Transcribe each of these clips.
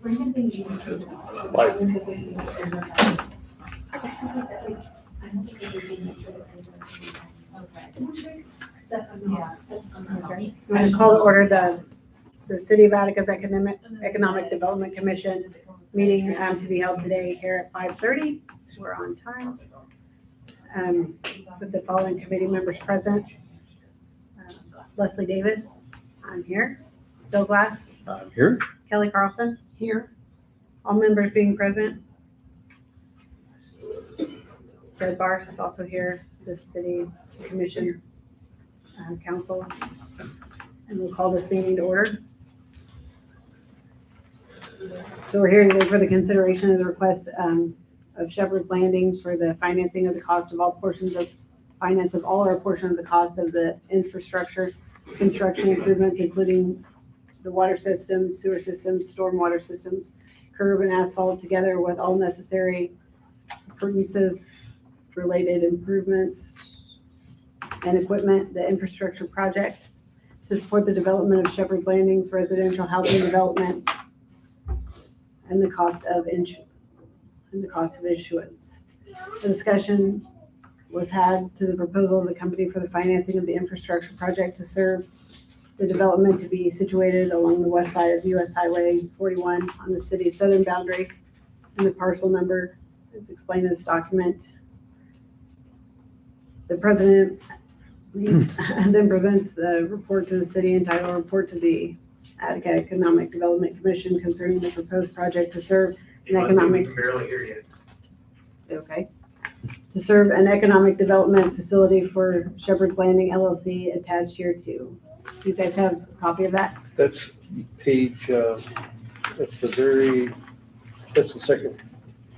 I'm going to call to order the City of Attica's Economic Development Commission meeting to be held today here at 5:30. We're on time. With the following committee members present. Leslie Davis, I'm here. Bill Glass, I'm here. Kelly Carlson, Here. all members being present. Fred Bars is also here, the City Commission Council. And we'll call this meeting to order. So we're here today for the consideration of the request of Shepherd's Landing for the financing of the cost of all portions of finance of all or a portion of the cost of the infrastructure construction improvements, including the water systems, sewer systems, stormwater systems, curb and asphalt, together with all necessary appurtenances, related improvements and equipment, the infrastructure project to support the development of Shepherd's Landing's residential housing development and the cost of issuance. The discussion was had to the proposal of the company for the financing of the infrastructure project to serve the development to be situated along the west side of US Highway 41 on the city's southern boundary. And the parcel number is explained in this document. The president then presents the report to the city entitled Report to the Attica Economic Development Commission concerning the proposed project to serve an economic. Barely hear you. Okay. To serve an economic development facility for Shepherd's Landing LLC attached here too. Do you guys have a copy of that? That's page, that's the second,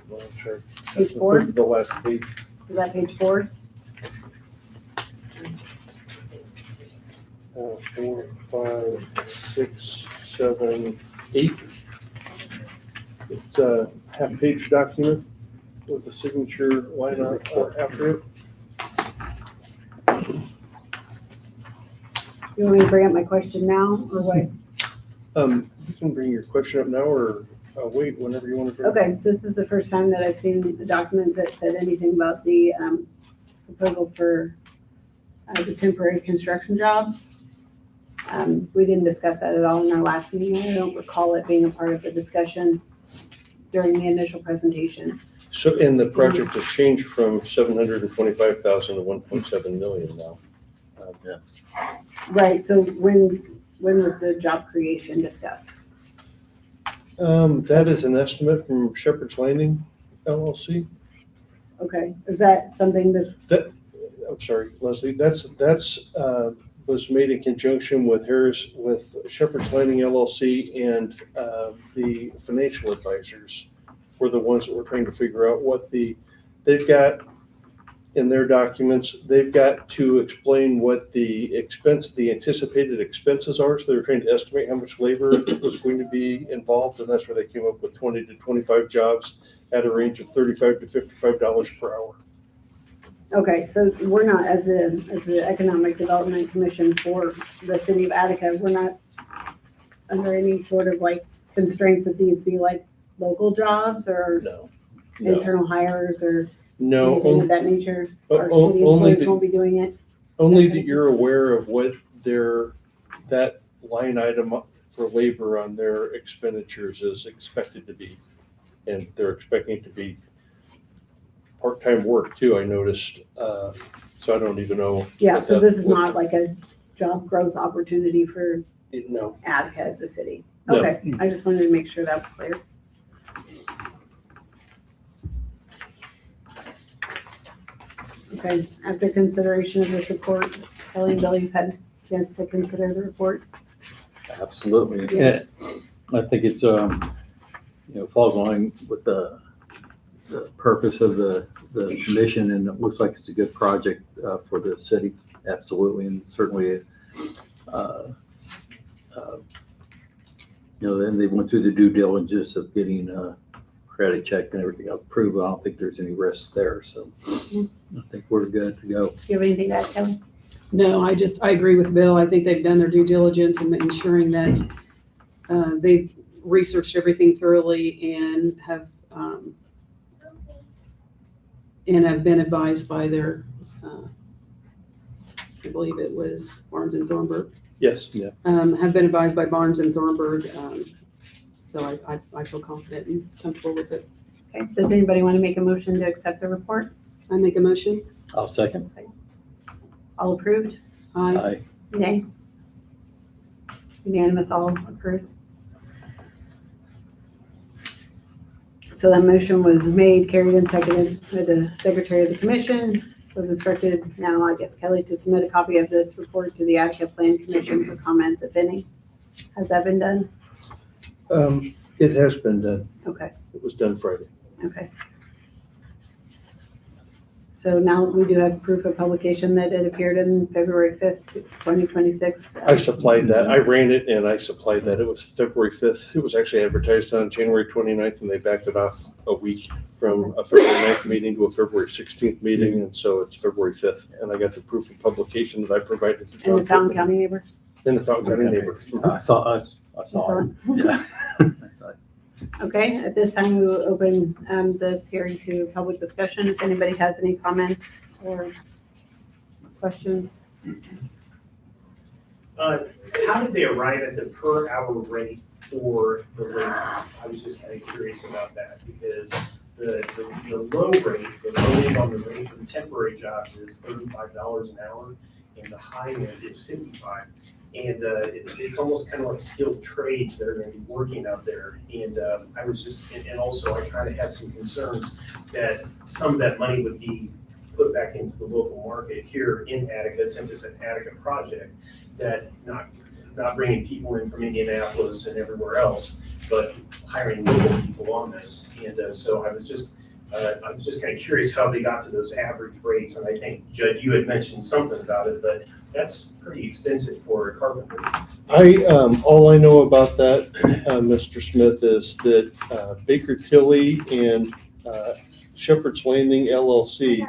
well, I'm sorry. Page 4? The last page. Is that page 4? 4, 5, 6, 7, 8. It's a half-page document with the signature line after it. You want me to bring up my question now or what? You can bring your question up now or wait whenever you want to. Okay, this is the first time that I've seen a document that said anything about the proposal for the temporary construction jobs. We didn't discuss that at all in our last meeting. I don't recall it being a part of the discussion during the initial presentation. So, and the project has changed from 725,000 to 1.7 million now. Right, so when was the job creation discussed? That is an estimate from Shepherd's Landing LLC. Okay, is that something that's? I'm sorry, Leslie, that's was made in conjunction with Shepherd's Landing LLC and the financial advisors were the ones that were trying to figure out what they've got in their documents. They've got to explain what the anticipated expenses are. So they're trying to estimate how much labor was going to be involved, and that's where they came up with 20 to 25 jobs at a range of $35 to $55 per hour. Okay, so we're not, as the Economic Development Commission for the city of Attica, we're not under any sort of like constraints that these be like local jobs or No. internal hires or No, anything of that nature? Our o- city only employees the- won't be doing it? only that you're aware of what that line item for labor on their expenditures is expected to be. And they're expecting it to be part-time work too, I noticed. So I don't even know. Yeah, so this is not like a job growth opportunity for No. Attica as a city? No. Okay, I just wanted to make sure that was clear. Okay, after consideration of this report, Kelly and Bill, you've had a chance to consider the report? Absolutely. Yes. I think it's, falls in line with the purpose of the commission, and it looks like it's a good project for the city. Absolutely. And certainly, then they went through the due diligence of getting a credit check and everything else approved. I don't think there's any risks there. So I think we're good to go. Do you have anything to add, Kelly? No, I agree with Bill. I think they've done their due diligence in ensuring that they've researched everything thoroughly and have been advised by their, I believe it was Barnes and Thornburg, Yes. have been advised by Barnes and Thornburg. So I feel confident and comfortable with it. Okay, does anybody want to make a motion to accept the report? I make a motion. I'll second. All approved? Aye. Aye. Nay? Unanimous, all approved? So that motion was made, carried, and seconded by the secretary of the commission. Was instructed now, I guess, Kelly, to submit a copy of this report to the Attica Plan Commission for comments, if any. Has that been done? It has been done. Okay, It was done Friday. okay. So now we do have proof of publication that it appeared in February 5th, 2026. I supplied that. I ran it and I supplied that. It was February 5th. It was actually advertised on January 29th and they backed it off a week from a February 9th meeting to a February 16th meeting. And so it's February 5th. And I got the proof of publication that I provided to In the John Fountain Pittman. County neighbor? In the Fountain County neighbor. I saw You saw it. Yeah. I saw it. Okay, at this time, we will open this hearing to public discussion. If anybody has any comments or questions. How did they arrive at the per hour rate for the rate? I was just kind of curious about that because the low rate, the low end on the rate for temporary jobs is $35 an hour and the high end is $55. And it's almost kind of like skilled trades that are going to be working out there. And I was just, and also I kind of had some concerns that some of that money would be put back into the local market here in Attica, since it's an Attica project, that not bringing people in from Indianapolis and everywhere else, but hiring local people on this. And so I was just kind of curious how they got to those average rates. And I think, Judd, you had mentioned something about it, but that's pretty expensive for a carpenter. All I know about that, Mr. Smith, is that Baker Tilly and Shepherd's Landing LLC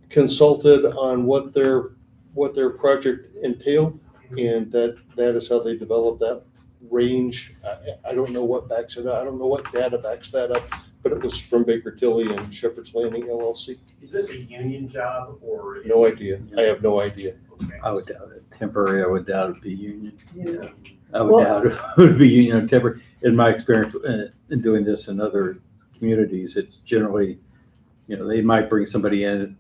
consulted on what their project entailed, and that is how they developed that range. I don't know what backs it up. I don't know what data backs that up, but it was from Baker Tilly and Shepherd's Landing LLC. Is this a union job or? No idea. I have no idea. Okay. I would doubt it. Temporary, I would doubt it'd be union. Yeah. I would doubt it would be union or temporary. In my experience in doing this in other communities, it's generally, they might bring somebody in,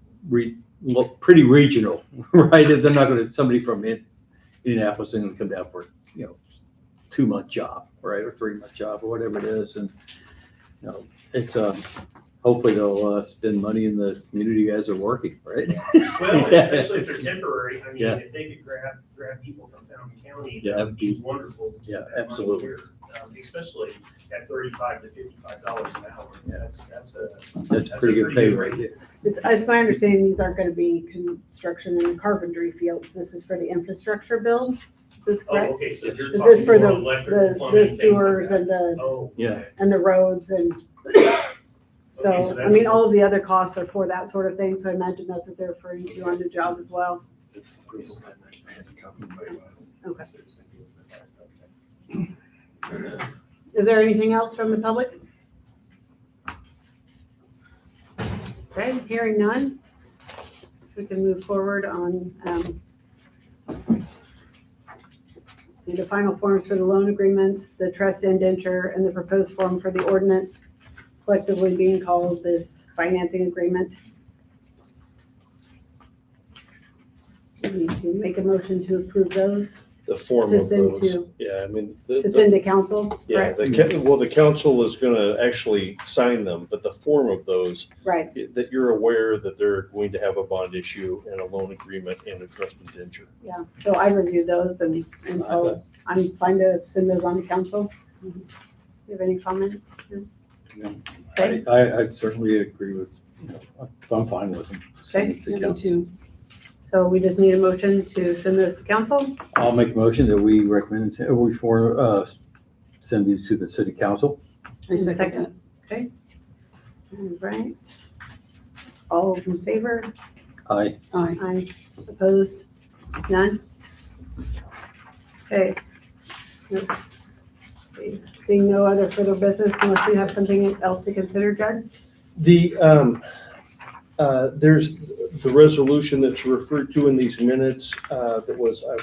pretty regional, right? They're not going to, somebody from Indianapolis is going to come down for, 2-month job, right? Or 3-month job or whatever it is. And, it's, hopefully they'll spend money in the community as they're working, right? Well, especially if they're temporary, I mean, Yeah. if they could grab people from Fountain County, Yeah, that would be wonderful. to Yeah, put that money absolutely. here, Especially at $35 to $55 an hour. Yeah. That's That's pretty good pay right there. It's my understanding these aren't going to be construction and carpentry fields. This is for the infrastructure build. Is this Oh, correct? okay, so you're Is talking this for more electrical, the plumbing, things like sewers that. and the Oh, Yeah. okay. and the roads and so, Okay, so I that's- mean, all of the other costs are for that sort of thing, so I imagine that's what they're referring to on the job as well. Okay. Is there anything else from the public? Okay, hearing none. We can move forward on, see the final forms for the loan agreements, the trust indenture, and the proposed form for the ordinance, collectively being called this financing agreement. We need to make a motion to approve those, The form To of send those. to- Yeah, I mean. to send to council, Yeah, right? the council is gonna actually sign them, but the form of those, Right, that you're aware that they're going to have a bond issue and a loan agreement and a trust indenture. yeah, so I reviewed those and so I'm fine to send those on to council. You have any comments? Okay. I certainly agree with, I'm fine with them. Send it to Me council. too. So we just need a motion to send those to council. I'll make a motion that we recommend, send these to the city council. I second that. Okay. All right. All in favor? Aye. Aye. Aye. Opposed? None? Okay. Seeing no other further business unless you have something else to consider, Judd? There's the resolution that's referred to in these minutes, I've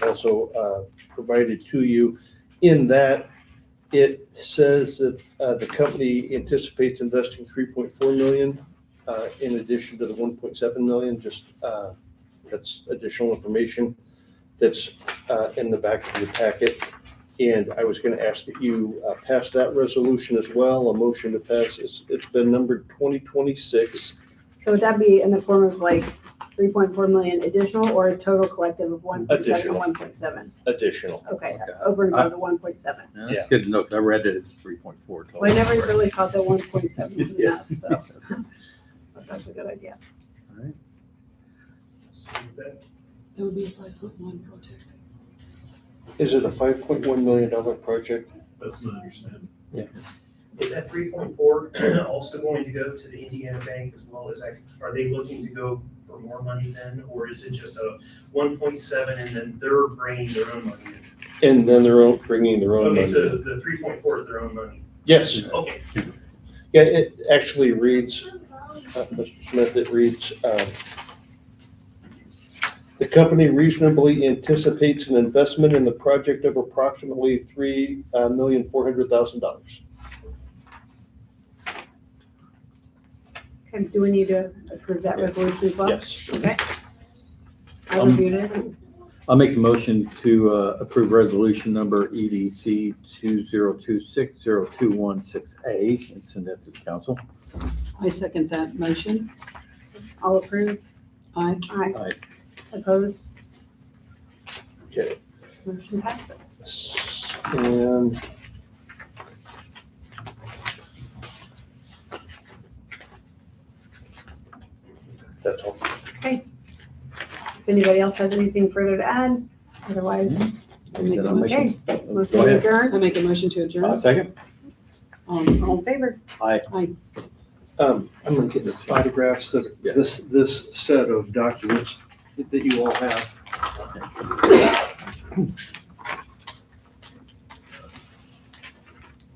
also provided to you. In that, it says that the company anticipates investing 3.4 million in addition to the 1.7 million, that's additional information that's in the back of your packet. And I was going to ask that you pass that resolution as well, a motion to pass. It's been numbered 2026. So would that be in the form of like 3.4 million additional or a total collective of 1.7 Additional. and 1.7? Additional. Okay, Okay. over and above the 1.7. Yeah, Yeah. That's good to know, 'cause I read it as 3.4 total. Well, I never really thought that 1.7 was Yeah. enough, so that's a good idea. All right. So that- That would be a 5.1 project. Is it a $5.1 million project? That's my understanding. Yeah. Is that 3.4 also going to go to the Indiana Bank as well? Are they looking to go for more money then? Or is it just a 1.7 and then they're bringing their own money in? And then bringing their own Okay, money. so the 3.4 is their own money. Yes. Okay, Yeah, it actually reads, Mr. Smith, it reads, the company reasonably anticipates an investment in the project of approximately $3,400,000. Okay, do we need to approve that resolution as well? Yes. Okay. I reviewed it. I'll make a motion to approve resolution number EDC 2026-02168 and send that to the council. I second that motion. All approved? Aye. Aye. Aye. Opposed? Okay. Motion passes. And that's all. If anybody else has anything further to add, otherwise, I make Then a I'll make motion. okay. Go Motion to ahead. adjourn. I make a motion to adjourn. Second? All in favor? Aye. I'm gonna get the photographs that, Yeah. this set of documents that you all have.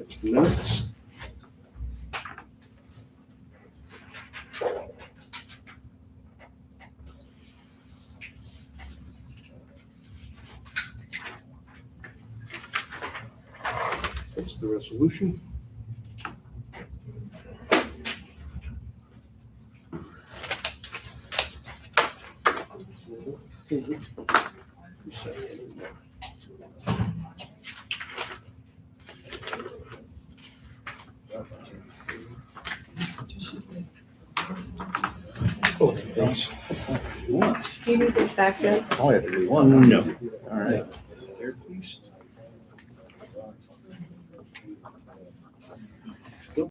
It's the minutes. That's the resolution. Oh, thanks. Do you need this back up? Only have to do one. No. All right. There, please.